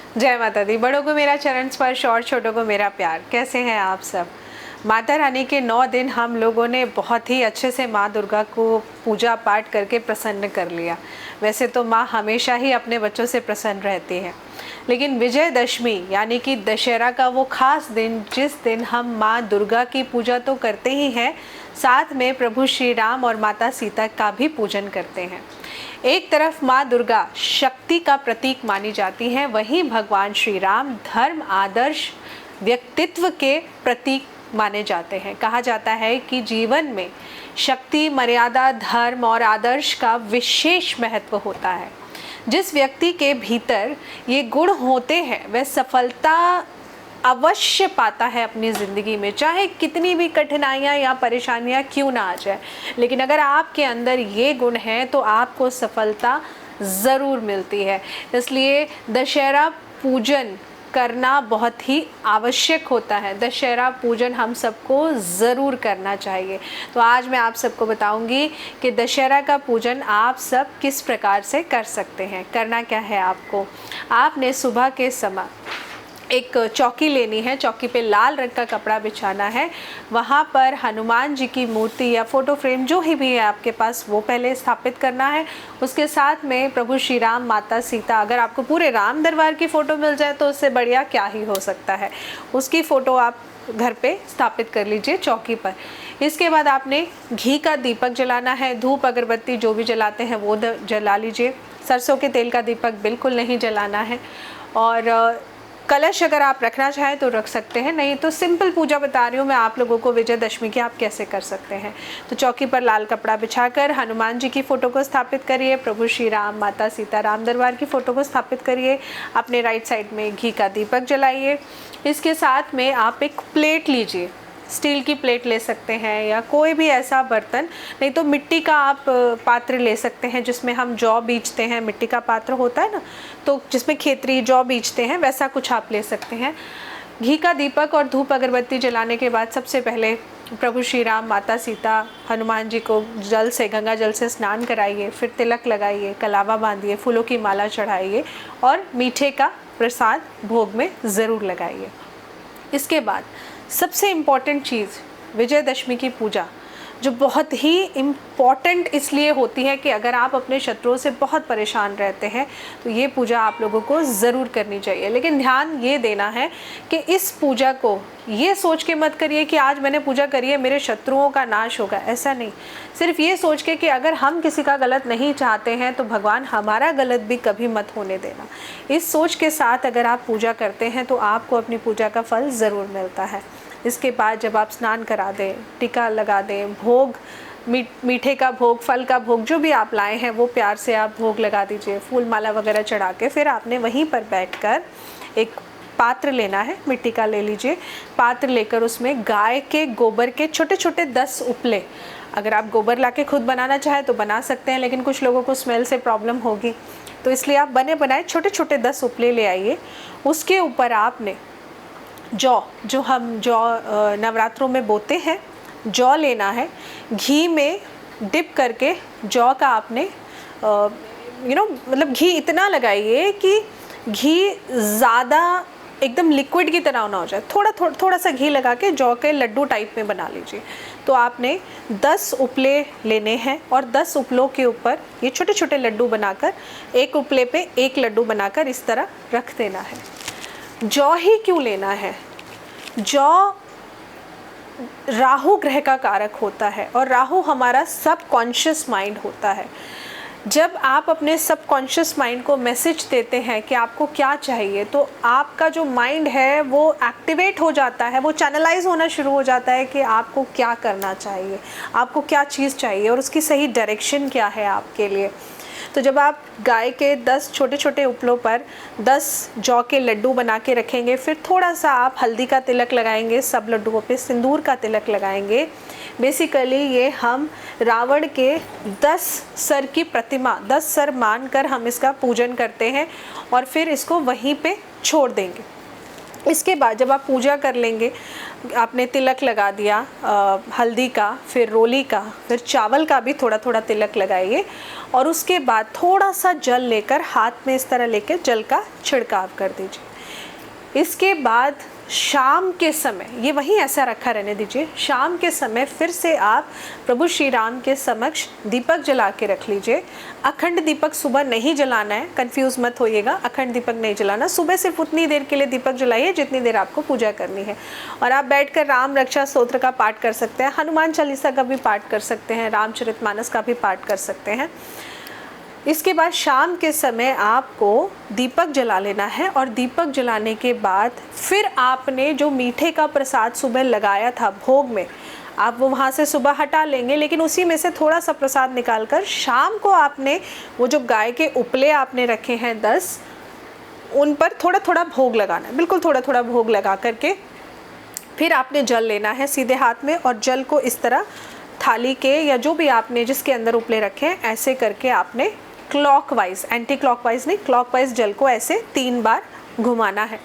जय माता दी। बड़ों को मेरा चरण स्पर्श और छोटों को मेरा प्यार। कैसे हैं आप सब? माता रानी के 9 दिन हम लोगों ने बहुत ही अच्छे से माँ दुर्गा को पूजा पाठ करके प्रसन्न कर लिया। वैसे तो माँ हमेशा ही अपने बच्चों से प्रसन्न रहती है, लेकिन विजयदशमी यानी कि दशहरा का वो खास दिन, जिस दिन हम माँ दुर्गा की पूजा तो करते ही हैं, साथ में प्रभु श्री राम और माता सीता का भी पूजन करते हैं। एक तरफ माँ दुर्गा शक्ति का प्रतीक मानी जाती है, वहीं भगवान श्री राम धर्म, आदर्श, व्यक्तित्व के प्रतीक माने जाते हैं। कहा जाता है कि जीवन में शक्ति, मर्यादा, धर्म और आदर्श का विशेष महत्व होता है। जिस व्यक्ति के भीतर ये गुण होते हैं वह सफलता अवश्य पाता है अपनी ज़िंदगी में, चाहे कितनी भी कठिनाइयाँ या परेशानियाँ क्यों ना आ जाए। लेकिन अगर आपके अंदर ये गुण है तो आपको सफलता ज़रूर मिलती है। इसलिए दशहरा पूजन करना बहुत ही आवश्यक होता है। दशहरा पूजन हम सबको ज़रूर करना चाहिए। तो आज मैं आप सबको बताऊंगी कि दशहरा का पूजन आप सब किस प्रकार से कर सकते हैं। करना क्या है आपको, आपने सुबह के समय एक चौकी लेनी है, चौकी पे लाल रंग का कपड़ा बिछाना है, वहाँ पर हनुमान जी की मूर्ति या फोटो फ्रेम जो ही भी है आपके पास वो पहले स्थापित करना है। उसके साथ में प्रभु श्री राम, माता सीता, अगर आपको पूरे राम दरबार की फ़ोटो मिल जाए तो उससे बढ़िया क्या ही हो सकता है, उसकी फ़ोटो आप घर पे स्थापित कर लीजिए चौकी पर। इसके बाद आपने घी का दीपक जलाना है, धूप अगरबत्ती जो भी जलाते हैं वो जला लीजिए। सरसों के तेल का दीपक बिल्कुल नहीं जलाना है। और कलश अगर आप रखना चाहें तो रख सकते हैं, नहीं तो सिंपल पूजा बता रही हूँ मैं आप लोगों को विजयदशमी की, आप कैसे कर सकते हैं। तो चौकी पर लाल कपड़ा बिछाकर हनुमान जी की फ़ोटो को स्थापित करिए, प्रभु श्री राम, माता सीता, राम दरबार की फ़ोटो को स्थापित करिए। अपने राइट साइड में घी का दीपक जलाइए। इसके साथ में आप एक प्लेट लीजिए, स्टील की प्लेट ले सकते हैं या कोई भी ऐसा बर्तन, नहीं तो मिट्टी का आप पात्र ले सकते हैं जिसमें हम जौ बीजते हैं। मिट्टी का पात्र होता है ना, तो जिसमें खेतरी जौ बीजते हैं, वैसा कुछ आप ले सकते हैं। घी का दीपक और धूप अगरबत्ती जलाने के बाद सबसे पहले प्रभु श्री राम, माता सीता, हनुमान जी को जल से, गंगा जल से स्नान कराइए, फिर तिलक लगाइए, कलावा बांधिए, फूलों की माला चढ़ाइए और मीठे का प्रसाद भोग में ज़रूर लगाइए। इसके बाद सबसे इम्पॉर्टेंट चीज़, विजयदशमी की पूजा जो बहुत ही इम्पॉर्टेंट इसलिए होती है कि अगर आप अपने शत्रुओं से बहुत परेशान रहते हैं तो ये पूजा आप लोगों को ज़रूर करनी चाहिए। लेकिन ध्यान ये देना है कि इस पूजा को ये सोच के मत करिए कि आज मैंने पूजा करी है मेरे शत्रुओं का नाश होगा, ऐसा नहीं। सिर्फ ये सोच के कि अगर हम किसी का गलत नहीं चाहते हैं तो भगवान हमारा गलत भी कभी मत होने देना। इस सोच के साथ अगर आप पूजा करते हैं तो आपको अपनी पूजा का फल ज़रूर मिलता है। इसके बाद जब आप स्नान करा दें, टीका लगा दें, भोग, मीठे का भोग, फल का भोग जो भी आप लाए हैं वो प्यार से आप भोग लगा दीजिए, फूल माला वगैरह चढ़ा के। फिर आपने वहीं पर बैठकर एक पात्र लेना है, मिट्टी का ले लीजिए। पात्र लेकर उसमें गाय के गोबर के छोटे छोटे 10 उपले, अगर आप गोबर लाके खुद बनाना चाहें तो बना सकते हैं, लेकिन कुछ लोगों को स्मेल से प्रॉब्लम होगी तो इसलिए आप बने बनाए छोटे छोटे 10 उपले ले आइए। उसके ऊपर आपने जौ, जो हम जौ नवरात्रों में बोते हैं, जौ लेना है। घी में डिप करके जौ का आपने मतलब घी इतना लगाइए कि घी ज़्यादा एकदम लिक्विड की तरह ना हो जाए, थोड़ा सा घी लगा के जौ के लड्डू टाइप में बना लीजिए। तो आपने 10 उपले लेने हैं और 10 उपलों के ऊपर ये छोटे छोटे लड्डू बनाकर, एक उपले पे एक लड्डू बनाकर इस तरह रख देना है। जौ ही क्यों लेना है? जौ राहु ग्रह का कारक होता है और राहु हमारा सबकॉन्शियस माइंड होता है। जब आप अपने सबकॉन्शियस माइंड को मैसेज देते हैं कि आपको क्या चाहिए, तो आपका जो माइंड है वो एक्टिवेट हो जाता है, वो चैनलाइज होना शुरू हो जाता है कि आपको क्या करना चाहिए, आपको क्या चीज़ चाहिए और उसकी सही डायरेक्शन क्या है आपके लिए। तो जब आप गाय के 10 छोटे छोटे उपलों पर 10 जौ के लड्डू बना के रखेंगे, फिर थोड़ा सा आप हल्दी का तिलक लगाएंगे, सब लड्डुओं पे सिंदूर का तिलक लगाएंगे। बेसिकली ये हम रावण के 10 सर की प्रतिमा, 10 सर मानकर हम इसका पूजन करते हैं और फिर इसको वहीं पे छोड़ देंगे। इसके बाद जब आप पूजा कर लेंगे, आपने तिलक लगा दिया हल्दी का, फिर रोली का, फिर चावल का भी थोड़ा थोड़ा तिलक लगाइए और उसके बाद थोड़ा सा जल लेकर हाथ में इस तरह लेकर जल का छिड़काव कर दीजिए। इसके बाद शाम के समय, ये वहीं ऐसा रखा रहने दीजिए, शाम के समय फिर से आप प्रभु श्री राम के समक्ष दीपक जला के रख लीजिए। अखंड दीपक सुबह नहीं जलाना है, कंफ्यूज मत होइएगा, अखंड दीपक नहीं जलाना, सुबह सिर्फ उतनी देर के लिए दीपक जलाइए जितनी देर आपको पूजा करनी है। और आप बैठकर राम रक्षा स्तोत्र का पाठ कर सकते हैं, हनुमान चालीसा का भी पाठ कर सकते हैं, रामचरितमानस का भी पाठ कर सकते हैं। इसके बाद शाम के समय आपको दीपक जला लेना है और दीपक जलाने के बाद फिर आपने जो मीठे का प्रसाद सुबह लगाया था भोग में, आप वो वहाँ से सुबह हटा लेंगे, लेकिन उसी में से थोड़ा सा प्रसाद निकालकर शाम को आपने वो जो गाय के उपले आपने रखे हैं 10, उन पर थोड़ा थोड़ा भोग लगाना है, बिल्कुल थोड़ा थोड़ा भोग लगा करके फिर आपने जल लेना है सीधे हाथ में और जल को इस तरह थाली के या जो भी आपने जिसके अंदर उपले रखे हैं ऐसे करके आपने क्लॉकवाइज, एंटी क्लॉकवाइज नहीं, क्लॉकवाइज जल को ऐसे 3 बार घुमाना है।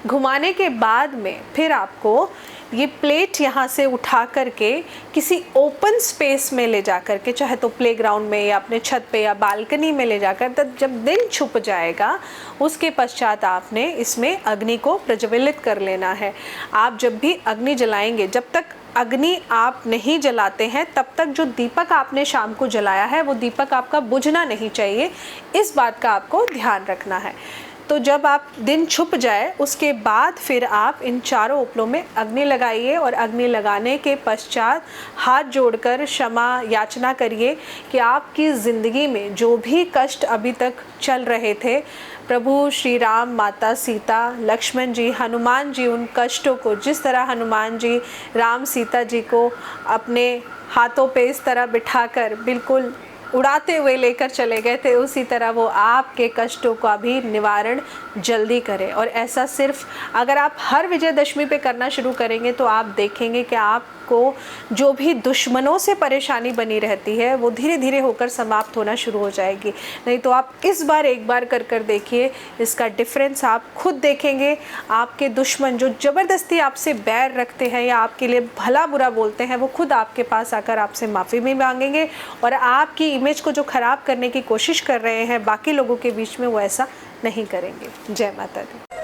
घुमाने के बाद में फिर आपको ये प्लेट यहाँ से उठा करके किसी ओपन स्पेस में ले जा करके, चाहे तो प्लेग्राउंड में या अपने छत पे या बालकनी में ले जाकर, तब जब दिन छुप जाएगा उसके पश्चात आपने इसमें अग्नि को प्रज्वलित कर लेना है। आप जब भी अग्नि जलाएंगे, जब तक अग्नि आप नहीं जलाते हैं तब तक जो दीपक आपने शाम को जलाया है वो दीपक आपका बुझना नहीं चाहिए, इस बात का आपको ध्यान रखना है। तो जब आप दिन छुप जाए उसके बाद फिर आप इन चारों उपलों में अग्नि लगाइए और अग्नि लगाने के पश्चात हाथ जोड़कर क्षमा याचना करिए कि आपकी ज़िंदगी में जो भी कष्ट अभी तक चल रहे थे, प्रभु श्री राम, माता सीता, लक्ष्मण जी, हनुमान जी उन कष्टों को, जिस तरह हनुमान जी राम सीता जी को अपने हाथों पे इस तरह बिठाकर बिल्कुल उड़ाते हुए लेकर चले गए थे, उसी तरह वो आपके कष्टों का भी निवारण जल्दी करे। और ऐसा सिर्फ अगर आप हर विजयदशमी पे करना शुरू करेंगे तो आप देखेंगे कि आपको जो भी दुश्मनों से परेशानी बनी रहती है वो धीरे धीरे होकर समाप्त होना शुरू हो जाएगी। नहीं तो आप इस बार एक बार कर कर देखिए, इसका डिफरेंस आप खुद देखेंगे। आपके दुश्मन जो ज़बरदस्ती आपसे बैर रखते हैं या आपके लिए भला बुरा बोलते हैं, वो खुद आपके पास आकर आपसे माफ़ी भी मांगेंगे और आपकी इमेज को जो ख़राब करने की कोशिश कर रहे हैं बाकी लोगों के बीच में, वो ऐसा नहीं करेंगे। जय माता दी।